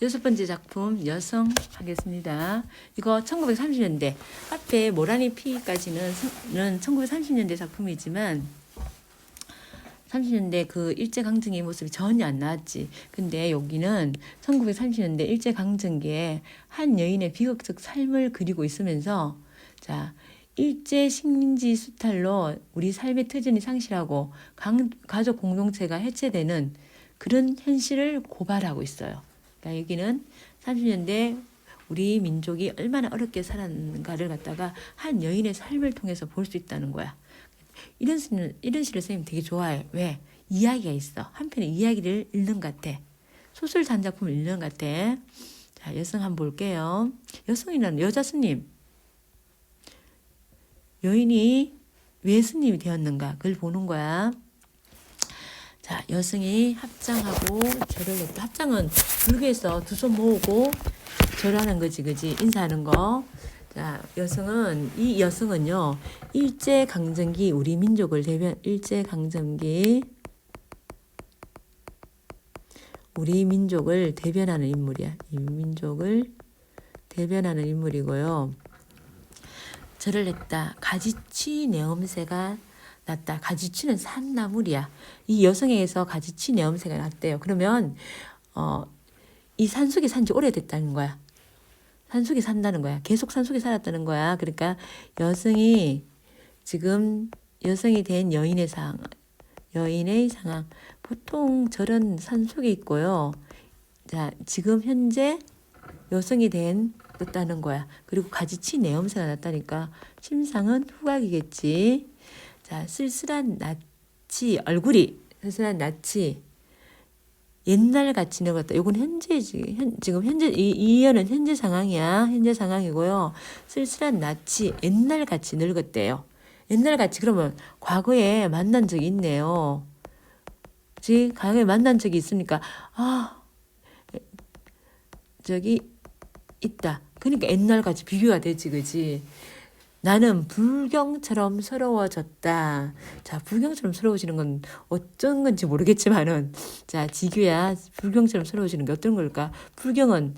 여섯 번째 작품 여성 하겠습니다. 이거 1930년대 앞에 모라니 피까지는 1930년대 작품이지만 30년대 그 일제강점기의 모습이 전혀 안 나왔지. 근데 여기는 1930년대 일제강점기에 한 여인의 비극적 삶을 그리고 있으면서 자 일제 식민지 수탈로 우리 삶의 터전이 상실하고 가족 공동체가 해체되는 그런 현실을 고발하고 있어요. 그러니까 여기는 30년대 우리 민족이 얼마나 어렵게 살았는가를 갖다가 한 여인의 삶을 통해서 볼 수 있다는 거야. 이런 시를 선생님 되게 좋아해. 왜? 이야기가 있어. 한편의 이야기를 읽는 것 같아. 소설 단작품을 읽는 것 같아. 자, 여성 한번 볼게요. 여성이라는 여자 스님. 여인이 왜 스님이 되었는가? 그걸 보는 거야. 자, 여성이 합장하고 절을 했다. 합장은 불교에서 두 손 모으고 절하는 거지, 그지? 인사하는 거. 자, 이 여성은요, 일제강점기 우리 민족을 일제강점기 우리 민족을 대변하는 인물이야. 이 민족을 대변하는 인물이고요. 절을 했다. 가지치 내엄새가 났다. 가지치는 산나물이야. 이 여성에게서 가지치 내엄새가 났대요. 그러면 이 산속에 산지 오래됐다는 거야. 산속에 산다는 거야. 계속 산속에 살았다는 거야. 그러니까 여성이 지금 여성이 된 여인의 상황. 보통 저런 산속에 있고요. 자, 지금 현재 여성이 됐다는 거야. 그리고 가지치 내엄새가 났다니까 심상은 후각이겠지. 자, 쓸쓸한 낯이 옛날같이 늙었다. 요건 현재지. 지금 현재 이 여는 현재 상황이야. 현재 상황이고요. 쓸쓸한 낯이 옛날같이 늙었대요. 옛날같이 그러면 과거에 만난 적이 있네요. 과거에 만난 적이 있으니까 저기 있다. 그러니까 옛날같이 비교가 되지, 그지? 나는 불경처럼 서러워졌다. 자, 불경처럼 서러워지는 건 어떤 건지 모르겠지만은, 자, 지규야, 불경처럼 서러워지는 게 어떤 걸까? 불경은,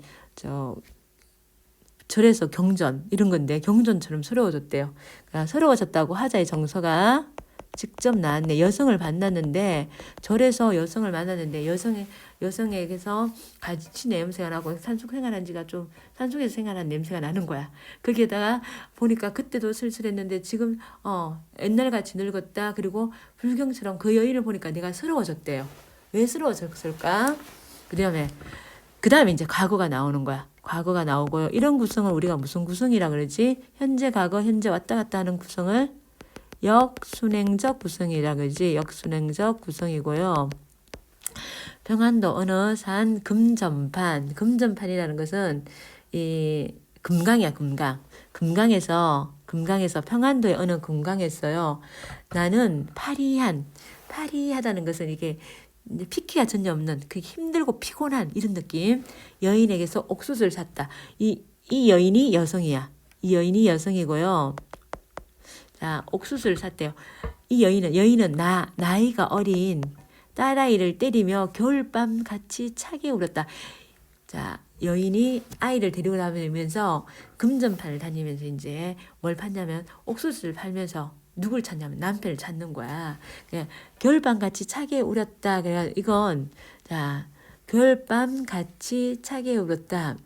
절에서 경전, 이런 건데, 경전처럼 서러워졌대요. 그러니까 서러워졌다고 하자의 정서가 직접 나왔네. 여성을 만났는데, 절에서 여성을 만났는데, 여성에게서 가지치 냄새가 나고 산속 생활한 지가 좀 산속에서 생활한 냄새가 나는 거야. 거기에다가 보니까 그때도 쓸쓸했는데 지금 옛날같이 늙었다. 그리고 불경처럼 그 여인을 보니까 내가 서러워졌대요. 왜 서러워졌을까? 그 다음에 이제 과거가 나오는 거야. 과거가 나오고요. 이런 구성을 우리가 무슨 구성이라 그러지? 현재, 과거, 현재 왔다 갔다 하는 구성을 역순행적 구성이라 그러지. 역순행적 구성이고요. 평안도 어느 산 금전판. 금전판이라는 것은 이 금강이야, 금강. 금강에서 평안도의 어느 금강에서요. 나는 파리하다는 것은 이게 피키가 전혀 없는 그 힘들고 피곤한 이런 느낌. 여인에게서 옥수수를 샀다. 이 여인이 여성이야. 이 여인이 여성이고요. 자, 옥수수를 샀대요. 이 여인은 나이가 어린 딸아이를 때리며 겨울밤 같이 차게 울었다. 자, 여인이 아이를 데리고 다니면서 금전판을 다니면서 이제 뭘 판냐면 옥수수를 팔면서 누굴 찾냐면 남편을 찾는 거야. 겨울밤 같이 차게 울었다. 그래 이건 자, 겨울밤 같이 차게 울었다.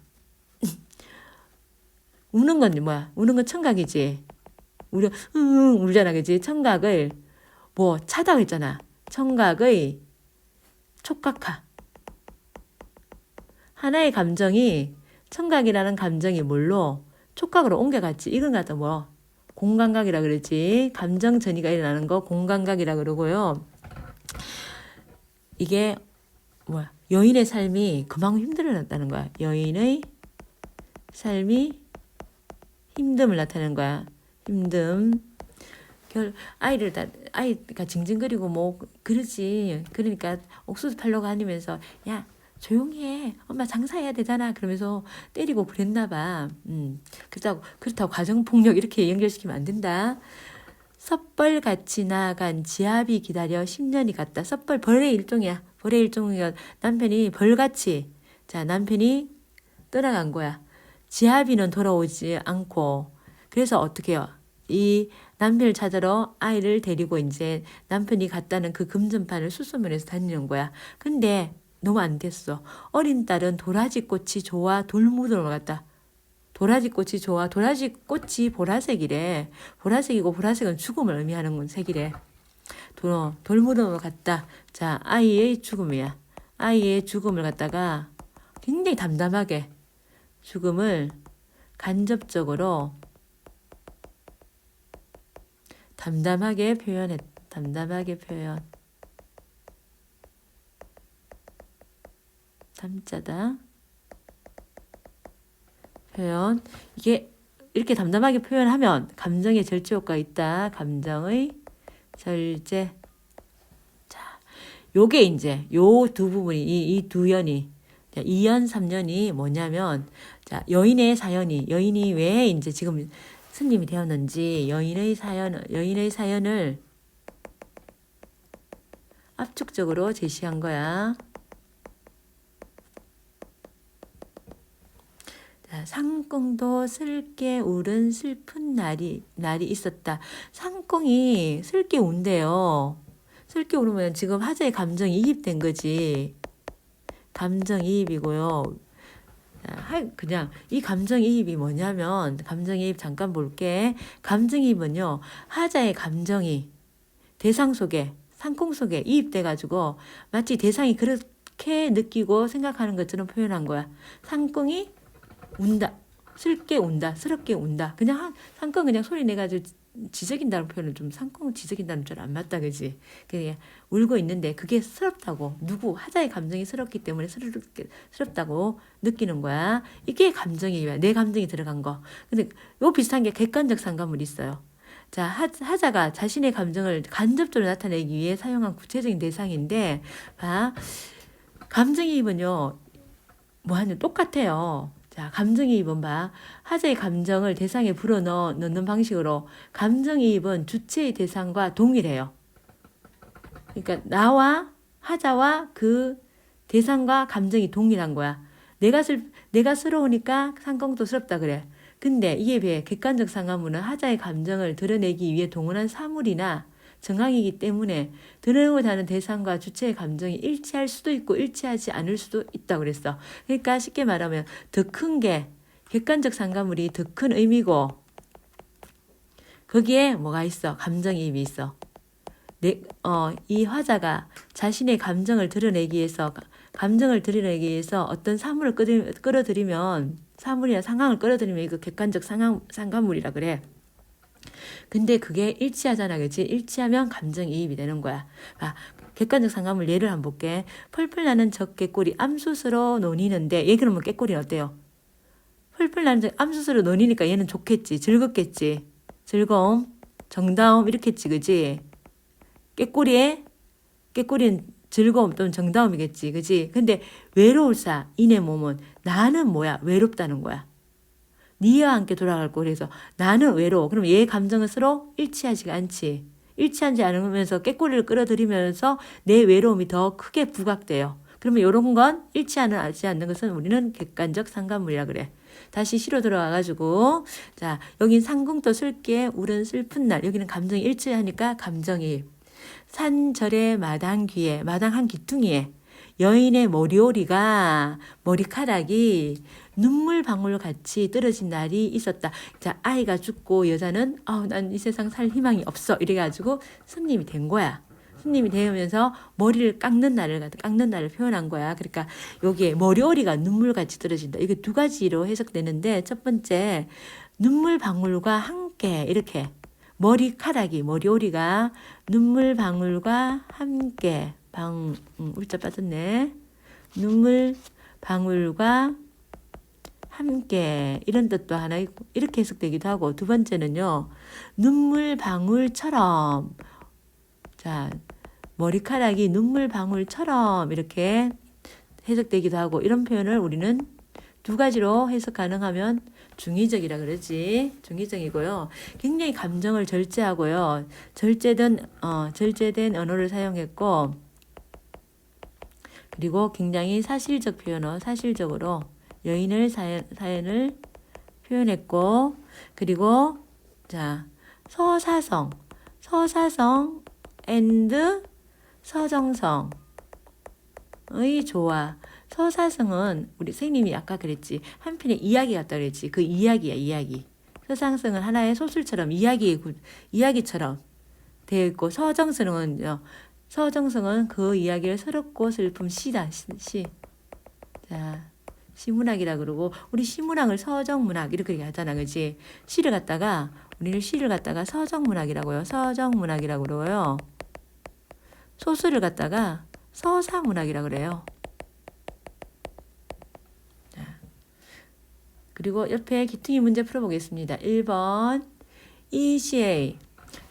우는 건 뭐야? 우는 건 청각이지. 울잖아, 그지? 청각을 차다고 했잖아. 청각의 촉각화. 하나의 감정이 청각이라는 감정이 뭘로 촉각으로 옮겨갔지. 이건 갖다 공감각이라 그러지. 감정 전이가 일어나는 거 공감각이라 그러고요. 이게 여인의 삶이 그만큼 힘들어졌다는 거야. 여인의 삶이 힘듦을 나타내는 거야. 힘듦. 아이가 징징거리고 그러지. 그러니까 옥수수 팔려고 하면서 야, 조용히 해. 엄마 장사해야 되잖아. 그러면서 때리고 그랬나 봐. 그렇다고 가정폭력 이렇게 연결시키면 안 된다. 섣벌같이 나아간 지압이 기다려 10년이 갔다. 벌의 일종이야. 벌의 일종이야. 남편이 벌같이 자, 남편이 떠나간 거야. 지아비는 돌아오지 않고. 그래서 어떻게 해요? 이 남편을 찾으러 아이를 데리고 이제 남편이 갔다는 그 금전판을 수소문해서 다니는 거야. 근데 너무 안 됐어. 어린 딸은 도라지 꽃이 좋아 돌무덤을 갔다. 도라지 꽃이 좋아. 도라지 꽃이 보라색이래. 보라색이고 보라색은 죽음을 의미하는 색이래. 돌무덤을 갔다. 자, 아이의 죽음이야. 아이의 죽음을 갖다가 굉장히 담담하게 죽음을 간접적으로 담담하게 표현했. 담담하게 표현. 담자다. 표현. 이게 이렇게 담담하게 표현하면 감정의 절제 효과가 있다. 감정의 절제. 자, 요게 이제 요 두 부분이 이 두 연이 2연 3연이 뭐냐면 자, 여인의 왜 이제 지금 스님이 되었는지 여인의 사연을 압축적으로 제시한 거야. 자, 상꽁도 슬게 울은 슬픈 날이 있었다. 상꽁이 슬게 운대요. 슬게 울으면 지금 화자의 감정이 이입된 거지. 감정이입이고요. 그냥 이 감정이입이 뭐냐면 감정이입 잠깐 볼게. 감정이입은요. 하자의 감정이 대상 속에 상콩 속에 이입돼 가지고 마치 대상이 그렇게 느끼고 생각하는 것처럼 표현한 거야. 상콩이 운다. 슬게 운다. 스럽게 운다. 그냥 상콩 그냥 소리 내가지고 지저긴다는 표현은 좀 상콩 지저긴다는 줄 안 맞다 그지? 그냥 울고 있는데 그게 스럽다고 하자의 감정이 스럽기 때문에 스럽다고 느끼는 거야. 이게 감정이야. 내 감정이 들어간 거. 근데 요 비슷한 게 객관적 상관물이 있어요. 자, 하자가 자신의 감정을 간접적으로 나타내기 위해 사용한 구체적인 대상인데, 감정이입은요, 뭐하냐 똑같아요. 자, 감정이입은 하자의 감정을 대상에 불어넣는 방식으로 감정이입은 주체의 대상과 동일해요. 그러니까 나와 하자와 그 대상과 감정이 동일한 거야. 내가 스러우니까 상꽁도 스럽다 그래. 근데 이에 비해 객관적 상관문은 하자의 감정을 드러내기 위해 동원한 사물이나 정황이기 때문에 드러내고자 하는 대상과 주체의 감정이 일치할 수도 있고 일치하지 않을 수도 있다고 그랬어. 그러니까 쉽게 말하면 더 큰 게 객관적 상관물이 더 큰 의미고 거기에 뭐가 있어? 감정이입이 있어. 이 화자가 자신의 감정을 드러내기 위해서 어떤 사물을 끌어들이면 사물이나 상황을 끌어들이면 이거 객관적 상관물이라 그래. 근데 그게 일치하잖아, 그치? 일치하면 감정이입이 되는 거야. 객관적 상관물 예를 한번 볼게. 펄펄 나는 저 꾀꼬리 암수스로 논이는데 얘 그러면 꾀꼬리는 어때요? 펄펄 나는 저 암수스로 논이니까 얘는 좋겠지, 즐겁겠지. 즐거움, 정다움 이렇겠지, 그치? 꾀꼬리는 즐거움 또는 정다움이겠지, 그치? 근데 외로울사 이내 몸은 나는 뭐야? 외롭다는 거야. 니와 함께 돌아갈 거. 그래서 나는 외로워. 그럼 얘의 감정은 서로 일치하지가 않지. 일치하지 않으면서 꾀꼬리를 끌어들이면서 내 외로움이 더 크게 부각돼요. 그러면 이런 건 일치하지 않는 것은 우리는 객관적 상관물이라 그래. 다시 시로 들어와가지고 자, 여긴 상궁도 슬게 울은 슬픈 날. 여기는 감정이 일치하니까 감정이 산절의 마당 한 귀퉁이에 여인의 머리카락이 눈물 방울 같이 떨어진 날이 있었다. 자, 아이가 죽고 여자는 난 이 세상 살 희망이 없어 이래가지고 스님이 된 거야. 스님이 되면서 머리를 깎는 날을 표현한 거야. 그러니까 여기에 머리오리가 눈물같이 떨어진다. 이게 두 가지로 해석되는데 첫 번째 눈물 방울과 함께 이렇게 머리오리가 눈물 방울과 함께 울자 빠졌네. 눈물 방울과 함께 이런 뜻도 하나 있고 이렇게 해석되기도 하고 두 번째는요. 눈물 방울처럼 자 머리카락이 눈물 방울처럼 이렇게 해석되기도 하고 이런 표현을 우리는 두 가지로 해석 가능하면 중의적이라 그러지. 중의적이고요. 굉장히 감정을 절제하고요. 절제된 언어를 사용했고 그리고 굉장히 사실적 표현어, 사실적으로 여인을 사연을 표현했고, 그리고 자 서사성 and 서정성의 조화. 서사성은 우리 선생님이 아까 그랬지, 한 편의 이야기 같다 그랬지. 그 이야기야, 이야기. 서상성은 하나의 소설처럼 이야기처럼 되어 있고, 서정성은 그 이야기를 새롭고 슬픔 시다. 시. 자, 시문학이라 그러고, 우리 시문학을 서정문학 이렇게 하잖아, 그지? 우리는 시를 갖다가 서정문학이라고요. 서정문학이라고 그러고요. 소설을 갖다가 서사문학이라고 그래요. 자, 그리고 옆에 기퉁이 문제 풀어보겠습니다. 1번 이 시의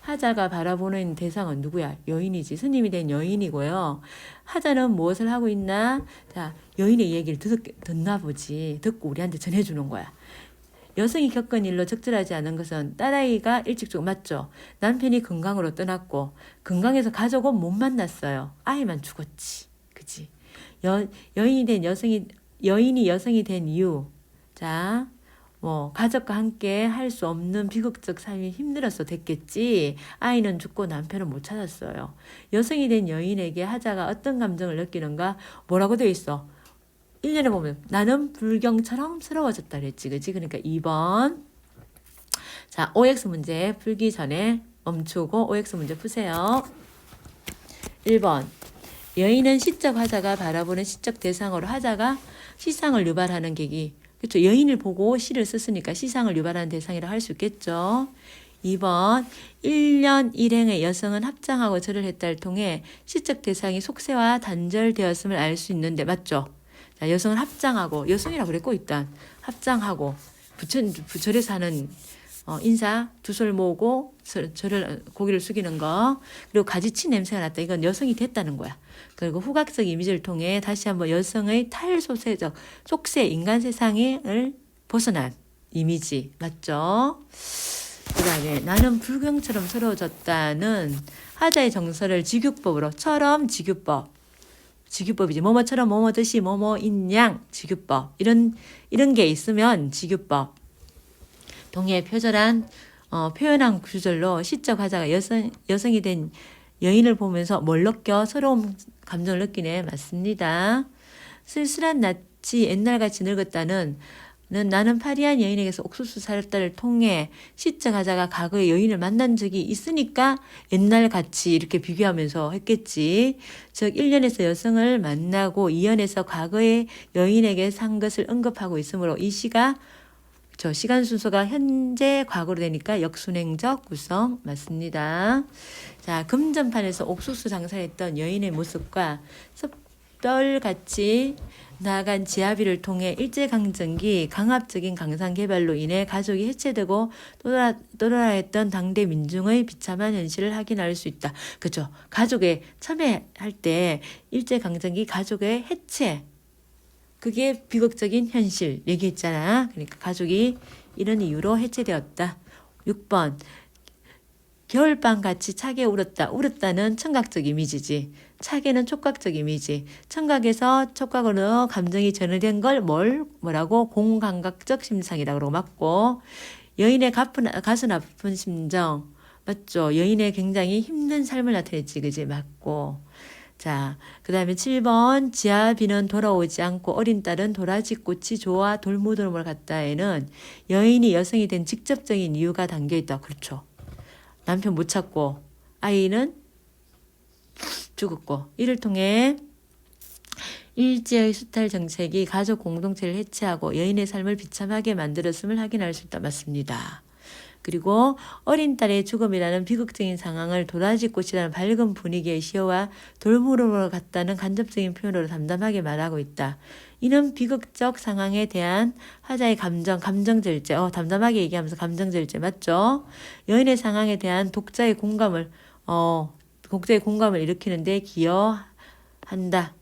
하자가 바라보는 대상은 누구야? 여인이지. 스님이 된 여인이고요. 하자는 무엇을 하고 있나? 자, 여인의 얘기를 듣나 보지. 듣고 우리한테 전해주는 거야. 여성이 겪은 일로 적절하지 않은 것은 딸아이가 일찍 죽어. 맞죠? 남편이 건강으로 떠났고, 건강해서 가족은 못 만났어요. 아이만 죽었지. 그치? 여인이 여성이 된 이유. 자, 가족과 함께 할 수 없는 비극적 삶이 힘들어서 됐겠지. 아이는 죽고 남편은 못 찾았어요. 여성이 된 여인에게 하자가 어떤 감정을 느끼는가? 뭐라고 되어 있어? 1년에 보면 나는 불경처럼 스러워졌다 그랬지. 그치? 그러니까 2번. 자, OX 문제 풀기 전에 멈추고 OX 문제 푸세요. 1번. 여인은 시적 하자가 바라보는 시적 대상으로 하자가 시상을 유발하는 계기. 그렇죠. 여인을 보고 시를 썼으니까 시상을 유발하는 대상이라 할 수 있겠죠. 2번 1년 1행의 여성은 합장하고 절을 했다를 통해 시적 대상이 속세와 단절되었음을 알 수 있는데 맞죠? 자, 여성은 합장하고, 여성이라고 그랬고 일단 합장하고 부절에서 하는 인사 두 손을 모으고 절을 고개를 숙이는 거, 그리고 가지치 냄새가 났다. 이건 여성이 됐다는 거야. 그리고 후각적 이미지를 통해 다시 한번 여성의 탈소세적 속세 인간 세상을 벗어난 이미지 맞죠? 그 다음에 나는 불경처럼 서러워졌다는 하자의 정서를 직유법으로 직유법이지. 뭐뭐처럼 뭐뭐듯이 뭐뭐인 양 직유법 이런 게 있으면 직유법. 동해 표절한 표현한 구절로 시적 하자가 여성이 된 여인을 보면서 뭘 느껴? 서러움 감정을 느끼네. 맞습니다. 쓸쓸한 낯이 옛날같이 늙었다는 나는 파리한 여인에게서 옥수수 살다를 통해 시적 하자가 과거에 여인을 만난 적이 있으니까 옛날같이 이렇게 비교하면서 했겠지. 즉 1년에서 여성을 만나고 2년에서 과거에 여인에게 산 것을 언급하고 있으므로 이 시가 시간 순서가 현재 과거로 되니까 역순행적 구성 맞습니다. 자, 금전판에서 옥수수 장사했던 여인의 모습과 섭떨같이 나아간 지하비를 통해 일제강점기 강압적인 강산개발로 인해 가족이 해체되고 또라했던 당대 민중의 비참한 현실을 확인할 수 있다. 그죠? 가족에 참여할 때 일제강점기 가족의 해체, 그게 비극적인 현실 얘기했잖아. 그러니까 가족이 이런 이유로 해체되었다. 6번 겨울밤같이 차게 울었다. 울었다는 청각적 이미지지. 차게는 촉각적 이미지. 청각에서 촉각으로 감정이 전해된 걸 뭐라고? 공감각적 심상이라고 그러고 맞고, 여인의 가슴 아픈 심정 맞죠? 여인의 굉장히 힘든 삶을 나타냈지. 그지? 맞고. 자, 그 다음에 7번 지하비는 돌아오지 않고 어린 딸은 도라지꽃이 좋아 돌무덤을 갔다에는 여인이 여성이 된 직접적인 이유가 담겨있다. 그렇죠. 남편 못 찾고 아이는 죽었고, 이를 통해 일제의 수탈 정책이 가족 공동체를 해체하고 여인의 삶을 비참하게 만들었음을 확인할 수 있다. 맞습니다. 그리고 어린 딸의 죽음이라는 비극적인 상황을 도라지꽃이라는 밝은 분위기의 시어와 돌무름으로 갔다는 간접적인 표현으로 담담하게 말하고 있다. 이는 비극적 상황에 대한 하자의 감정절제, 담담하게 얘기하면서 감정절제 맞죠? 여인의 상황에 대한 독자의 공감을 일으키는데 기여한다.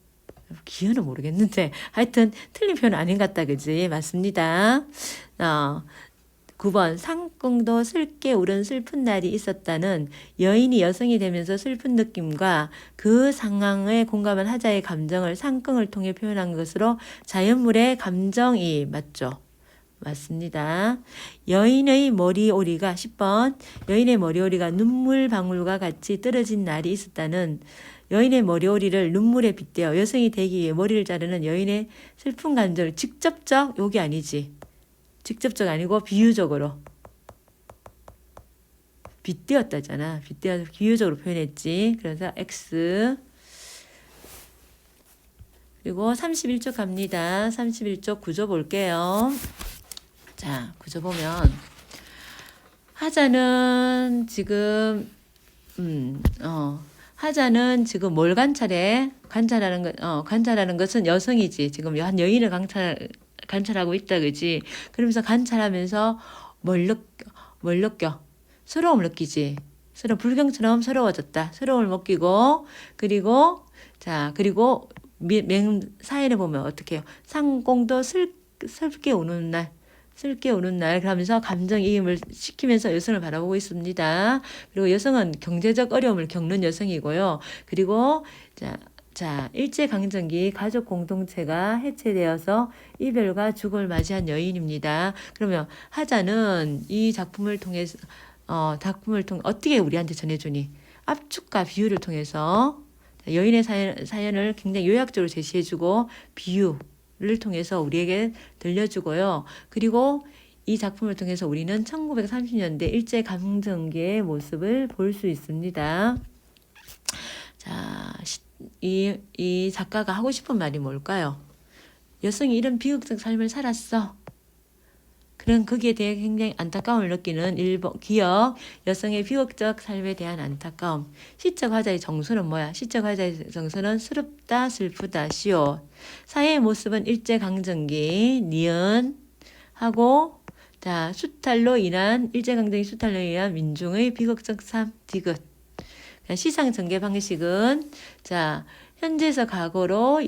기여는 모르겠는데 하여튼 틀린 표현 아닌 것 같다. 그지? 맞습니다. 9번 상꽁도 슬게 울은 슬픈 날이 있었다는 여인이 여성이 되면서 슬픈 느낌과 그 상황에 공감한 하자의 감정을 상꽁을 통해 표현한 것으로 자연물의 감정이 맞죠. 맞습니다. 여인의 머리오리가 10번 여인의 머리오리가 눈물 방울과 같이 떨어진 날이 있었다는 여인의 머리오리를 눈물에 빗대어 여성이 되기 위해 머리를 자르는 여인의 슬픈 감정을 직접적 요게 아니지. 직접적 아니고 비유적으로 빗대었다잖아. 빗대어서 비유적으로 표현했지. 그래서 X. 그리고 31쪽 갑니다. 31쪽 구조 볼게요. 자, 구조 보면 하자는 지금 하자는 지금 뭘 관찰해? 관찰하는 것은 여성이지. 지금 한 여인을 관찰하고 있다, 그지? 그러면서 관찰하면서 뭘 느껴? 서러움을 느끼지. 불경처럼 서러워졌다. 서러움을 느끼고, 그리고 사연에 보면 어떻게 해요? 상공도 슬게 우는 날. 그러면서 감정이입을 시키면서 여성을 바라보고 있습니다. 그리고 여성은 경제적 어려움을 겪는 여성이고요. 그리고 일제강점기 가족 공동체가 해체되어서 이별과 죽음을 맞이한 여인입니다. 그러면 하자는 이 작품을 통해서 어떻게 우리한테 전해주니? 압축과 비유를 통해서 여인의 사연을 굉장히 요약적으로 제시해주고 비유를 통해서 우리에게 들려주고요. 그리고 이 작품을 통해서 우리는 1930년대 일제강점기의 모습을 볼 수 있습니다. 자, 이 작가가 하고 싶은 말이 뭘까요? 여성이 이런 비극적 삶을 살았어. 그런 거기에 대해 굉장히 안타까움을 느끼는 기억, 여성의 비극적 삶에 대한 안타까움. 시적 화자의 정서는 뭐야? 시적 화자의 정서는 스럽다, 슬프다, 시옷. 사회의 모습은 일제강점기, 니은하고, 일제강점기 수탈로 인한 민중의 비극적 삶, 디귿. 시상 전개 방식은, 현재에서 과거로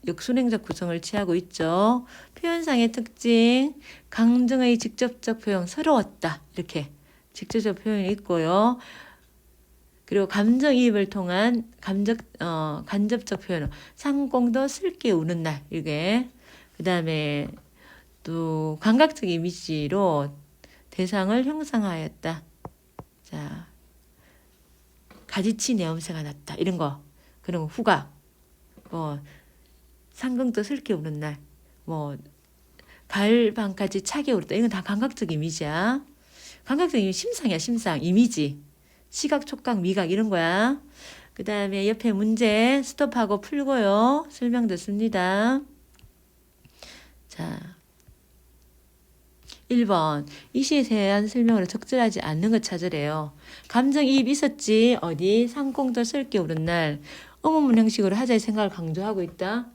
역순행적 구성을 취하고 있죠. 표현상의 특징, 감정의 직접적 표현, 서러웠다. 이렇게 직접적 표현이 있고요. 그리고 감정이입을 통한 간접적 표현, 상공도 슬게 우는 날. 이게. 그 다음에 또 감각적 이미지로 대상을 형상화하였다. 가지치 내엄새가 났다. 이런 거. 그리고 후각. 상공도 슬게 우는 날, 가을밤까지 차게 오르다. 이건 다 감각적 이미지야. 감각적 이미지 심상이야, 심상. 이미지. 시각, 촉각, 미각 이런 거야. 그 다음에 옆에 문제 스톱하고 풀고요. 설명 듣습니다. 1번. 이 시에 대한 설명으로 적절하지 않는 것 찾으래요. 감정이입 있었지. 어디? 상공도 슬게 오른 날. 어머문 형식으로 하자의 생각을 강조하고 있다.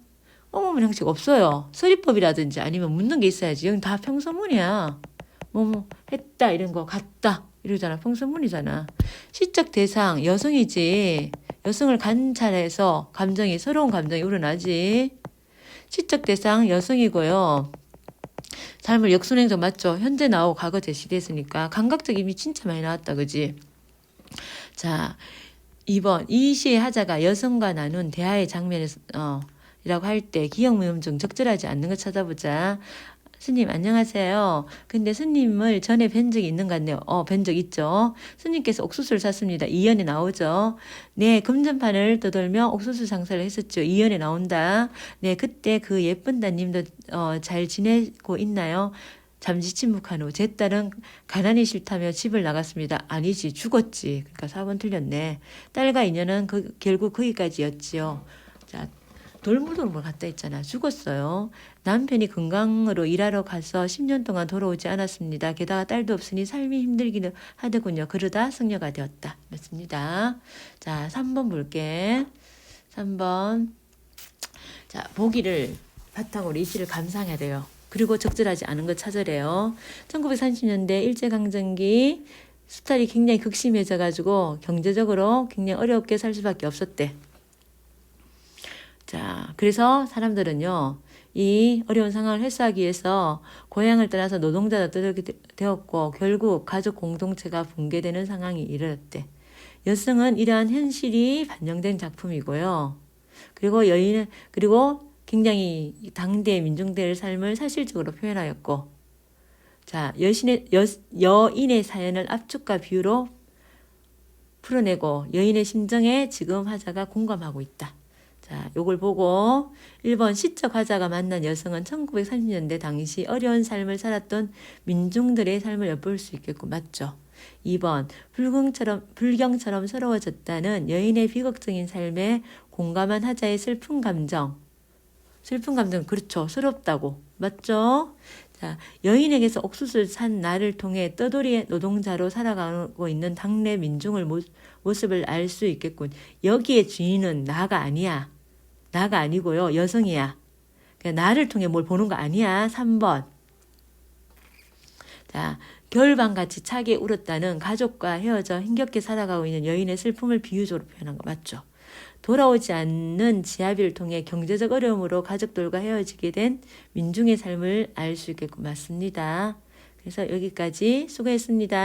어머문 형식 없어요. 서리법이라든지 아니면 묻는 게 있어야지. 여기 다 평서문이야. 했다 이런 거 갔다 이러잖아. 평서문이잖아. 시적 대상 여성이지. 여성을 관찰해서 서러운 감정이 우러나지. 시적 대상 여성이고요. 삶을 역순행적 맞죠? 현재 나오고 과거 제시됐으니까 감각적 이미 진짜 많이 나왔다. 그지? 2번. 이 시의 하자가 여성과 나눈 대화의 장면에서 이라고 할 때 기억미음 중 적절하지 않는 거 찾아보자. 스님 안녕하세요. 근데 스님을 전에 뵌 적이 있는 것 같네요. 뵌 적 있죠. 스님께서 옥수수를 샀습니다. 2연에 나오죠. 네, 금전판을 떠돌며 옥수수 장사를 했었죠. 2연에 나온다. 네, 그때 그 예쁜 따님도 잘 지내고 있나요? 잠시 침묵한 후 제 딸은 가난이 싫다며 집을 나갔습니다. 아니지, 죽었지. 그러니까 4번 틀렸네. 딸과 인연은 결국 거기까지였지요. 돌물돌물 갔다 있잖아. 죽었어요. 남편이 건강으로 일하러 가서 10년 동안 돌아오지 않았습니다. 게다가 딸도 없으니 삶이 힘들기도 하더군요. 그러다 승려가 되었다. 맞습니다. 3번 볼게. 3번. 보기를 바탕으로 이 시를 감상해야 돼요. 그리고 적절하지 않은 거 찾으래요. 1930년대 일제강점기 수탈이 굉장히 극심해져가지고 경제적으로 굉장히 어렵게 살 수밖에 없었대. 그래서 사람들은요, 이 어려운 상황을 해소하기 위해서 고향을 떠나서 노동자로 떠들게 되었고 결국 가족 공동체가 붕괴되는 상황이 이르렀대. 여성은 이러한 현실이 반영된 작품이고요. 그리고 굉장히 당대 민중들의 삶을 사실적으로 표현하였고, 자, 여인의 사연을 압축과 비유로 풀어내고 여인의 심정에 지금 화자가 공감하고 있다. 자, 요걸 보고 1번 시적 화자가 만난 여성은 1930년대 당시 어려운 삶을 살았던 민중들의 삶을 엿볼 수 있겠고 맞죠? 2번 불경처럼 서러워졌다는 여인의 비극적인 삶에 공감한 화자의 슬픈 감정 그렇죠. 서럽다고 맞죠? 자, 여인에게서 옥수수를 산 나를 통해 떠돌이 노동자로 살아가고 있는 당내 민중을 모습을 알 수 있겠군. 여기에 주인은 나가 아니야. 나가 아니고요. 여성이야. 그러니까 나를 통해 뭘 보는 거 아니야. 3번. 자, 겨울밤같이 차게 울었다는 가족과 헤어져 힘겹게 살아가고 있는 여인의 슬픔을 비유적으로 표현한 거 맞죠? 돌아오지 않는 지아비를 통해 경제적 어려움으로 가족들과 헤어지게 된 민중의 삶을 알 수 있겠고 맞습니다. 그래서 여기까지 수고했습니다.